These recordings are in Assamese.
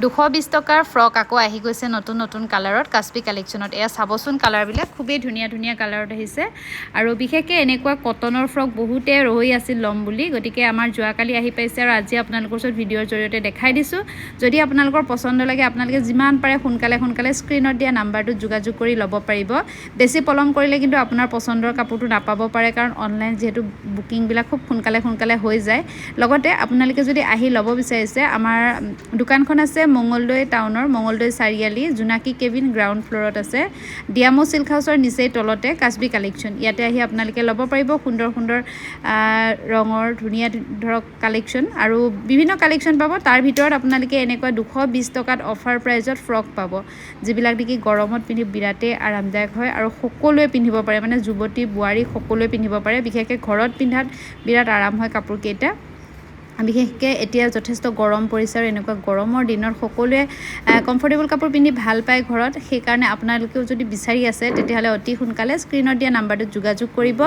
220 টকাৰ ফ্ৰক আকৌ আহি গৈছে নতুন নতুন কালাৰত কাশ্মী কালেকশ্যনত এয়া চাবচোন কালাৰবিলাক খুবেই ধুনীয়া ধুনীয়া কালাৰত আহিছে আৰু বিশেষকৈ এনেকুৱা কটনৰ ফ্ৰক বহুতে ৰৈ আছিল ল'ম বুলি গতিকে আমাৰ যোৱাকালি আহি পাইছে আৰু আজি আপোনালোকৰ ওচৰত ভিডিঅ'ৰ জৰিয়তে দেখাই দিছোঁ যদি আপোনালোকৰ পচন্দ লাগে আপোনালোকে যিমান পাৰে সোনকালে স্ক্ৰীনত দিয়া নাম্বাৰটোত যোগাযোগ কৰি ল'ব পাৰিব বেছি পলম কৰিলে কিন্তু আপোনাৰ পচন্দৰ কাপোৰটো নাপাব পাৰে কাৰণ অনলাইন যিহেতু বুকিংবিলাক খুব সোনকালে হৈ যায় লগতে আপোনালোকে যদি আহি ল'ব বিচাৰিছে আমাৰ দোকানখন আছে মঙ্গলদৈ টাউনৰ মঙ্গলদৈ চাৰিআলি জোনাকী কেবিন গ্ৰাউণ্ড ফ্ল'ৰত আছে ডিয়ামো চিল্ক হাউচৰ নিচেই তলতে কাশ্মী কালেকশ্যন ইয়াতে আহি আপোনালোকে ল'ব পাৰিব সুন্দৰ ৰঙৰ ধুনীয়া ধৰক কালেকশ্যন আৰু বিভিন্ন কালেকশ্যন পাব তাৰ ভিতৰত আপোনালোকে এনেকুৱা 220 টকাত অফাৰ প্ৰাইজত ফ্ৰক পাব যিবিলাক নেকি গৰমত পিন্ধি বিৰাটেই আৰামদায়ক হয় আৰু সকলোৱে পিন্ধিব পাৰে মানে যুৱতী বোৱাৰী সকলোৱে পিন্ধিব পাৰে বিশেষকৈ ঘৰত পিন্ধাত বিৰাট আৰাম হয় কাপোৰকেইটা বিশেষকৈ এতিয়া যথেষ্ট গৰম পৰিছে আৰু এনেকুৱা গৰমৰ দিনত সকলোৱে কমফৰ্টেবল কাপোৰ পিন্ধি ভাল পায় ঘৰত সেইকাৰণে আপোনালোকেও যদি বিচাৰি আছে তেতিয়াহ'লে অতি সোনকালে স্ক্ৰীনত দিয়া নাম্বাৰটোত যোগাযোগ কৰিব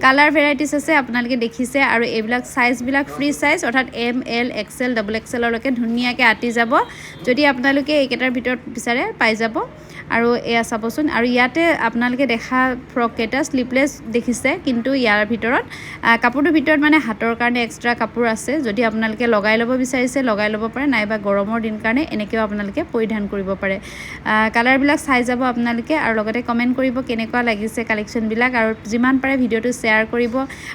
কালাৰ ভেৰাইটিছ আছে আপোনালোকে দেখিছে আৰু এইবিলাক চাইজবিলাক ফ্ৰী চাইজ অৰ্থাৎ ML XL XXLলৈকে ধুনীয়াকৈ আঁতি যাব যদি আপোনালোকে এইকেইটাৰ ভিতৰত বিচাৰে পাই যাব আৰু এয়া চাবচোন আৰু ইয়াতে আপোনালোকে দেখা ফ্ৰককেইটা স্লিভলেছ দেখিছে কিন্তু ইয়াৰ ভিতৰত কাপোৰটোৰ ভিতৰত মানে হাতৰ কাৰণে এক্সট্ৰা কাপোৰ আছে যদি আপোনালোকে লগাই ল'ব বিচাৰিছে লগাই ল'ব পাৰে নাইবা গৰমৰ দিন কাৰণে এনেকৈও আপোনালোকে পৰিধান কৰিব পাৰে কালাৰবিলাক চাই যাব আপোনালোকে আৰু লগতে কমেণ্ট কৰিব কেনেকুৱা লাগিছে কালেকশ্যনবিলাক আৰু যিমান পাৰে ভিডিঅ'টো শ্বেয়াৰ কৰিব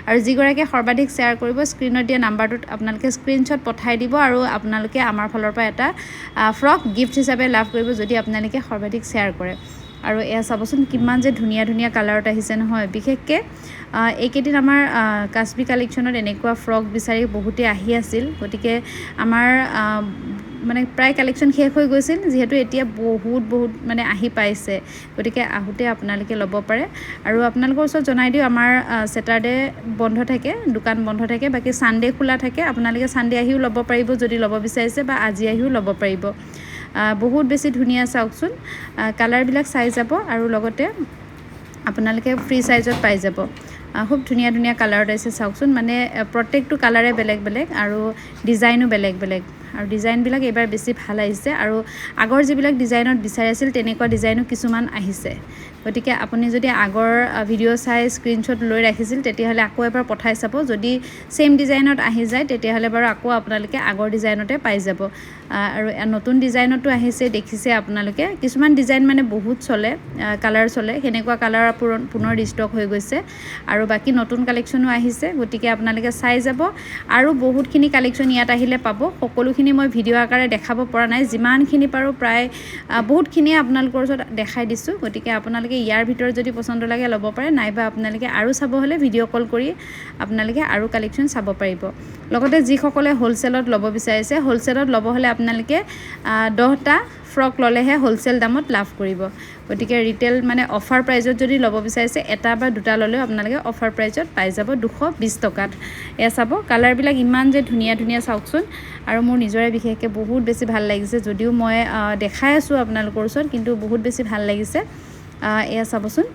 আৰু যিগৰাকীয়ে সৰ্বাধিক শ্বেয়াৰ কৰিব স্ক্ৰীনত দিয়া নাম্বাৰটোত আপোনালোকে স্ক্ৰীনশ্বট পঠাই দিব আৰু আপোনালোকে আমাৰ ফালৰ পৰা এটা ফ্ৰক গিফ্ট হিচাপে লাভ কৰিব যদি আপোনালোকে সৰ্বাধিক শ্বেয়াৰ কৰে আৰু এয়া চাবচোন কিমান যে ধুনীয়া ধুনীয়া কালাৰত আহিছে নহয় বিশেষকৈ এইকেইদিন আমাৰ কাশ্মী কালেকশ্যনত এনেকুৱা ফ্ৰক বিচাৰি বহুতে আহি আছিল গতিকে আমাৰ মানে প্ৰায় কালেকশ্যন শেষ হৈ গৈছিল যিহেতু এতিয়া বহুত মানে আহি পাইছে গতিকে আহোঁতে আপোনালোকে ল'ব পাৰে আৰু আপোনালোকৰ ওচৰত জনাই দিওঁ আমাৰ ছেটাৰডে বন্ধ থাকে দোকান বন্ধ থাকে বাকী ছানডে খোলা থাকে আপোনালোকে ছানডে আহিও ল'ব পাৰিব যদি ল'ব বিচাৰিছে বা আজি আহিও ল'ব পাৰিব বহুত বেছি ধুনীয়া চাওকচোন কালাৰবিলাক চাই যাব আৰু লগতে আপোনালোকে ফ্ৰী চাইজত পাই যাব খুব ধুনীয়া ধুনীয়া কালাৰত আছে চাওকচোন মানে প্ৰত্যেকটো কালাৰে বেলেগ আৰু ডিজাইনো বেলেগ আৰু ডিজাইনবিলাক এইবাৰ বেছি ভাল আহিছে আৰু আগৰ যিবিলাক ডিজাইনত বিচাৰি আছিল তেনেকুৱা ডিজাইনো কিছুমান আহিছে গতিকে আপুনি যদি আগৰ ভিডিঅ' চাই স্ক্ৰীনশ্বট লৈ ৰাখিছিল তেতিয়াহ'লে আকৌ এবাৰ পঠাই চাব যদি ছেইম ডিজাইনত আহি যায় তেতিয়াহ'লে বাৰু আকৌ আপোনালোকে আগৰ ডিজাইনতে পাই যাব আৰু নতুন ডিজাইনতো আহিছে দেখিছে আপোনালোকে কিছুমান ডিজাইন মানে বহুত চলে কালাৰ চলে সেনেকুৱা কালাৰ পুনৰ ৰিষ্টক হৈ গৈছে আৰু বাকী নতুন কালেকশ্যনো আহিছে গতিকে আপোনালোকে চাই যাব আৰু বহুতখিনি কালেকশ্যন ইয়াত আহিলে পাব সকলোখিনি মই ভিডিঅ' আকাৰে দেখাব পৰা নাই যিমানখিনি পাৰোঁ প্ৰায় বহুতখিনিয়ে আপোনালোকৰ ওচৰত দেখাই দিছোঁ গতিকে আপোনালোকে ইয়াৰ ভিতৰত যদি পচন্দ লাগে ল'ব পাৰে নাইবা আপোনালোকে আৰু চাব হ'লে ভিডিঅ' কল কৰি আপোনালোকে আৰু কালেকশ্যন চাব পাৰিব লগতে যিসকলে হ'লচেলত ল'ব বিচাৰিছে হ'লচেলত ল'ব হ'লে আপোনালোকে 10টা ফ্ৰক ল'লেহে হ'লচেল দামত লাভ কৰিব গতিকে ৰিটেইল মানে অফাৰ প্ৰাইজত যদি ল'ব বিচাৰিছে এটা বা দুটা ল'লেও আপোনালোকে অফাৰ প্ৰাইজত পাই যাব 220 টকাত এয়া চাব কালাৰবিলাক ইমান যে ধুনীয়া ধুনীয়া চাওকচোন আৰু মোৰ নিজৰে বিশেষকৈ বহুত বেছি ভাল লাগিছে যদিও মই দেখাই আছোঁ আপোনালোকৰ ওচৰত কিন্তু বহুত বেছি ভাল লাগিছে এয়া চাবচোন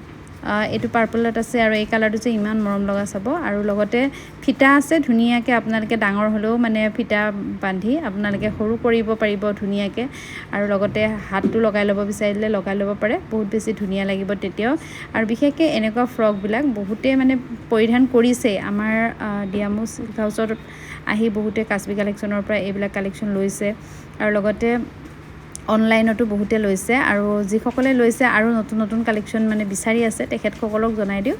এইটো পাৰ্পলত আছে আৰু এই কালাৰটো যে ইমান মৰম লগা চাব আৰু লগতে ফিটা আছে ধুনীয়াকৈ আপোনালোকে ডাঙৰ হ'লেও মানে ফিটা বান্ধি আপোনালোকে সৰু কৰিব পাৰিব ধুনীয়াকৈ আৰু লগতে হাতটো লগাই ল'ব বিচাৰিলে লগাই ল'ব পাৰে বহুত বেছি ধুনীয়া লাগিব তেতিয়াও আৰু বিশেষকৈ এনেকুৱা ফ্ৰকবিলাক বহুতে মানে পৰিধান কৰিছে আমাৰ ডিয়ামো চিল্ক হাউচত আহি বহুতে কাশ্মী কালেকশ্যনৰ পৰা এইবিলাক কালেকশ্যন লৈছে আৰু লগতে অনলাইনতো বহুতে লৈছে আৰু যিসকলে লৈছে আৰু নতুন কালেকশ্যন মানে বিচাৰি আছে তেখেতসকলক জনাই দিওঁ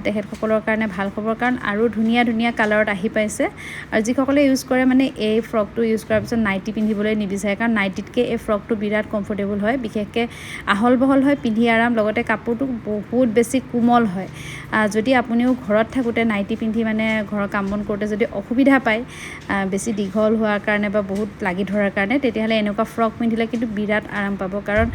তেখেতসকলৰ কাৰণে ভাল খবৰ কাৰণ আৰু ধুনীয়া কালাৰত আহি পাইছে আৰু যিসকলে ইউজ কৰে মানে এই ফ্ৰকটো ইউজ কৰাৰ পিছত নাইটি পিন্ধিবলৈ নিবিচাৰে কাৰণ নাইটিতকৈ এই ফ্ৰকটো বিৰাট কমফৰ্টেবল হয় বিশেষকৈ আহল বহল হয় পিন্ধি আৰাম লগতে কাপোৰটো বহুত বেছি কোমল হয় যদি আপুনিও ঘৰত থাকোঁতে নাইটি পিন্ধি মানে ঘৰৰ কাম বন কৰোঁতে যদি অসুবিধা পায় বেছি দীঘল হোৱাৰ কাৰণে বা বহুত লাগি ধৰাৰ কাৰণে তেতিয়াহ'লে এনেকুৱা ফ্ৰক পিন্ধিলে কিন্তু বিৰাট আৰাম পাব কাৰণ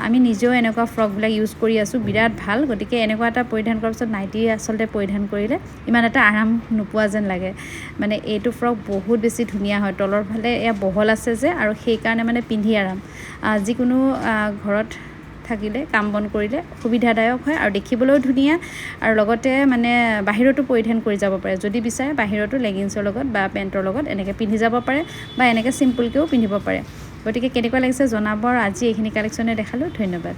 আমি নিজেও এনেকুৱা ফ্ৰকবিলাক ইউজ কৰি আছোঁ বিৰাট ভাল গতিকে এনেকুৱা এটা পৰিধান কৰাৰ পিছত নাইটি আচলতে পৰিধান কৰিলে ইমান এটা আৰাম নোপোৱা যেন লাগে মানে এইটো ফ্ৰক বহুত বেছি ধুনীয়া হয় তলৰ ফালে এয়া বহল আছে যে আৰু সেইকাৰণে মানে পিন্ধি আৰাম যিকোনো ঘৰত থাকিলে কাম বন কৰিলে সুবিধাদায়ক হয় আৰু দেখিবলৈও ধুনীয়া আৰু লগতে মানে বাহিৰতো পৰিধান কৰি যাব পাৰে যদি বিচাৰে বাহিৰতো লেগিংছৰ লগত বা পেণ্টৰ লগত এনেকৈ পিন্ধি যাব পাৰে বা এনেকৈ চিম্পুলকৈও পিন্ধিব পাৰে গতিকে কেনেকুৱা লাগিছে জনাব। আজি এইখিনি কালেকশ্যনে দেখালোঁ। ধন্যবাদ।